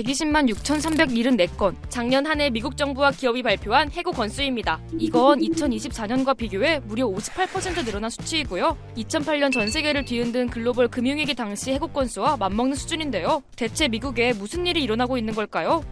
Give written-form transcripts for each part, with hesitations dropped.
120만 6,374건, 작년 한 해 미국 정부와 기업이 발표한 해고 건수입니다. 이건 2024년과 비교해 무려 58% 늘어난 수치이고요. 2008년 전 세계를 뒤흔든 글로벌 금융위기 당시 해고 건수와 맞먹는 수준인데요. 대체 미국에 무슨 일이 일어나고 있는 걸까요?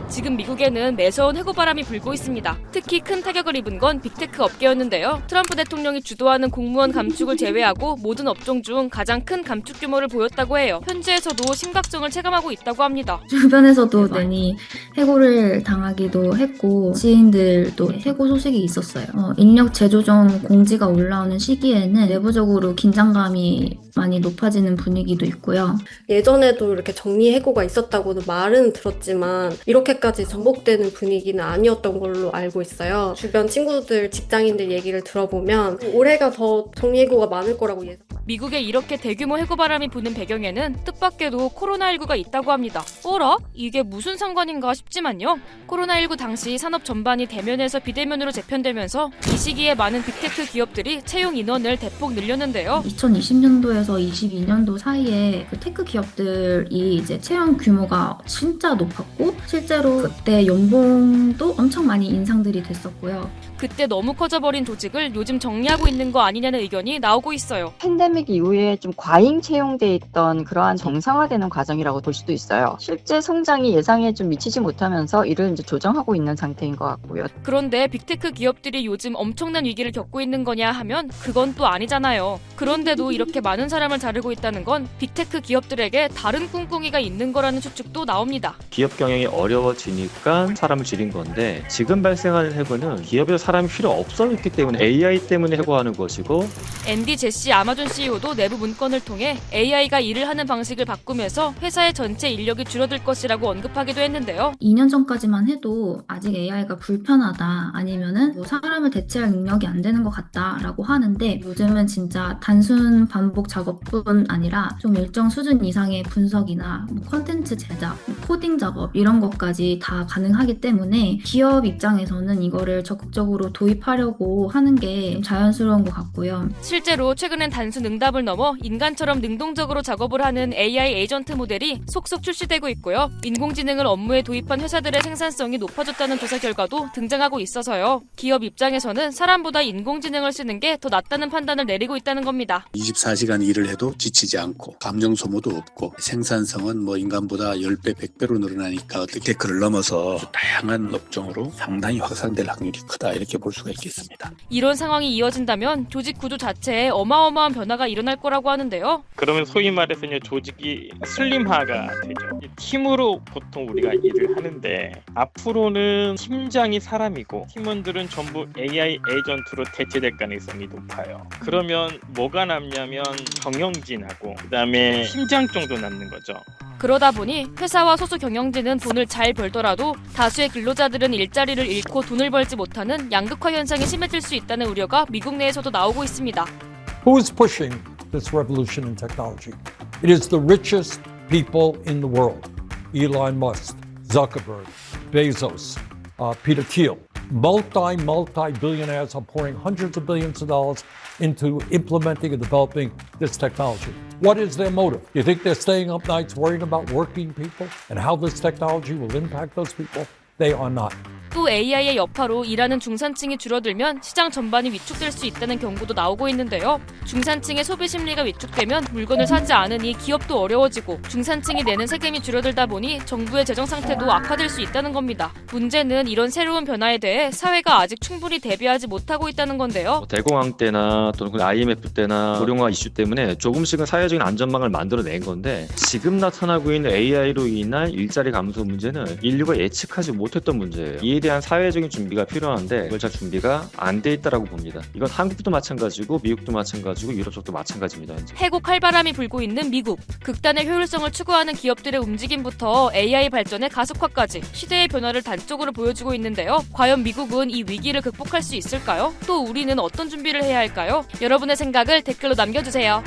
지금 미국에는 매서운 해고 바람이 불고 있습니다. 특히 큰 타격을 입은 건 빅테크 업계였는데요. 트럼프 대통령이 주도하는 공무원 감축을 제외하고 모든 업종 중 가장 큰 감축 규모를 보였다고 해요. 현지에서도 심각성을 체감하고 있다고 합니다. 주변에서도 많이 해고를 당하기도 했고 지인들도 해고 소식이 있었어요. 인력 재조정 공지가 올라오는 시기에는 내부적으로 긴장감이 많이 높아지는 분위기도 있고요. 예전에도 이렇게 정리 해고가 있었다고도 말은 들었지만 이렇게까지 전복되는 분위기는 아니었던 걸로 알고 있어요. 주변 친구들, 직장인들 얘기를 들어보면 올해가 더 정리 해고가 많을 거라고 예상. 미국에 이렇게 대규모 해고 바람이 부는 배경에는 뜻밖에도 코로나19가 있다고 합니다. 어라? 이게 무슨 상관인가 싶지만요. 코로나19 당시 산업 전반이 대면에서 비대면으로 재편되면서 이 시기에 많은 빅테크 기업들이 채용 인원을 대폭 늘렸는데요. 2020년도에서 22년도 사이에 그 테크 기업들이 이제 채용 규모가 진짜 높았고 실제로 그때 연봉도 엄청 많이 인상들이 됐었고요. 그때 너무 커져버린 조직을 요즘 정리하고 있는 거 아니냐는 의견이 나오고 있어요. 팬데믹 이후에 좀 과잉 채용돼 있던 그러한 정상화되는 과정이라고 볼 수도 있어요. 실제 성장이 예상에 좀 미치지 못하면서 이를 이제 조정하고 있는 상태인 것 같고요. 그런데 빅테크 기업들이 요즘 엄청난 위기를 겪고 있는 거냐 하면 그건 또 아니잖아요. 그런데도 이렇게 많은 사람을 자르고 있다는 건 빅테크 기업들에게 다른 꿍꿍이가 있는 거라는 추측도 나옵니다. 기업 경영이 어려워지니까 사람을 줄인 건데 지금 발생하는 해고는 기업에서 사람이 필요 없어졌기 때문에 AI 때문에 해고하는 것이고 앤디 제시 아마존 CEO도 내부 문건을 통해 AI가 일을 하는 방식을 바꾸면서 회사의 전체 인력이 줄어들 것이라고 언급하기도 했는데요. 2년 전까지만 해도 아직 AI가 불편하다 아니면은 뭐 사람을 대체할 능력이 안 되는 것 같다라고 하는데 요즘은 진짜 단순 반복 작업뿐 아니라 좀 일정 수준 이상의 분석이나 콘텐츠 제작, 코딩 작업 이런 것까지 다 가능하기 때문에 기업 입장에서는 이거를 적극적으로 도입하려고 하는 게 자연스러운 것 같고요. 실제로 최근엔 단순 응답을 넘어 인간처럼 능동적으로 작업을 하는 AI 에이전트 모델이 속속 출시되고 있고요. 인공지능을 업무에 도입한 회사들의 생산성이 높아졌다는 조사 결과도 등장하고 있어서요. 기업 입장에서는 사람보다 인공지능을 쓰는 게 더 낫다는 판단을 내리고 있다는 겁니다. 24시간 일을 해도 지치지 않고 감정 소모도 없고 생산성은 인간보다 10배, 100배로 늘어나니까 테크를 넘어서 다양한 업종으로 상당히 확산될 확률이 크다 이렇게 볼 수가 있겠습니다. 이런 상황이 이어진다면 조직 구조 자체에 어마어마한 변화가 일어날 거라고 하는데요. 그러면 소위 말해서 조직이 슬림화가 되죠. 팀으로 보통 우리가 일을 하는데 앞으로는 팀장이 사람이고 팀원들은 전부 AI 에이전트로 대체될 가능성이 높아요. 그러면 뭐가 남냐면 경영진하고 그다음에 팀장 정도 남는 거죠. 그러다 보니 회사와 소수 경영진은 돈을 잘 벌더라도 다수의 근로자들은 일자리를 잃고 돈을 벌지 못하는 양극화 현상이 심해질 수 있다는 우려가 미국 내에서도 나오고 있습니다. Who is pushing this revolution in technology? It is the richest people in the world. Elon Musk, Zuckerberg, Bezos, Peter Thiel. Multi-billionaires are pouring hundreds of billions of dollars into implementing and developing this technology. What is their motive? You think they're staying up nights worrying about working people and how this technology will impact those people? They are not. 또 AI의 여파로 일하는 중산층이 줄어들면 시장 전반이 위축될 수 있다는 경고도 나오고 있는데요. 중산층의 소비 심리가 위축되면 물건을 사지 않으니 기업도 어려워지고 중산층이 내는 세금이 줄어들다 보니 정부의 재정 상태도 악화될 수 있다는 겁니다. 문제는 이런 새로운 변화에 대해 사회가 아직 충분히 대비하지 못하고 있다는 건데요. 대공황 때나 또는 IMF 때나 고령화 이슈 때문에 조금씩은 사회적인 안전망을 만들어낸 건데 지금 나타나고 있는 AI로 인한 일자리 감소 문제는 인류가 예측하지 못했던 문제예요. 이에 대한 사회적인 준비가 필요한데 그걸 잘 준비가 안 돼 있다라고 봅니다. 이건 한국도 마찬가지고 미국도 마찬가지고 유럽 쪽도 마찬가지입니다. 현재. 해고 칼바람이 불고 있는 미국. 극단의 효율성을 추구하는 기업들의 움직임부터 AI 발전의 가속화까지 시대의 변화를 단적으로 보여주고 있는데요. 과연 미국은 이 위기를 극복할 수 있을까요? 또 우리는 어떤 준비를 해야 할까요? 여러분의 생각을 댓글로 남겨주세요.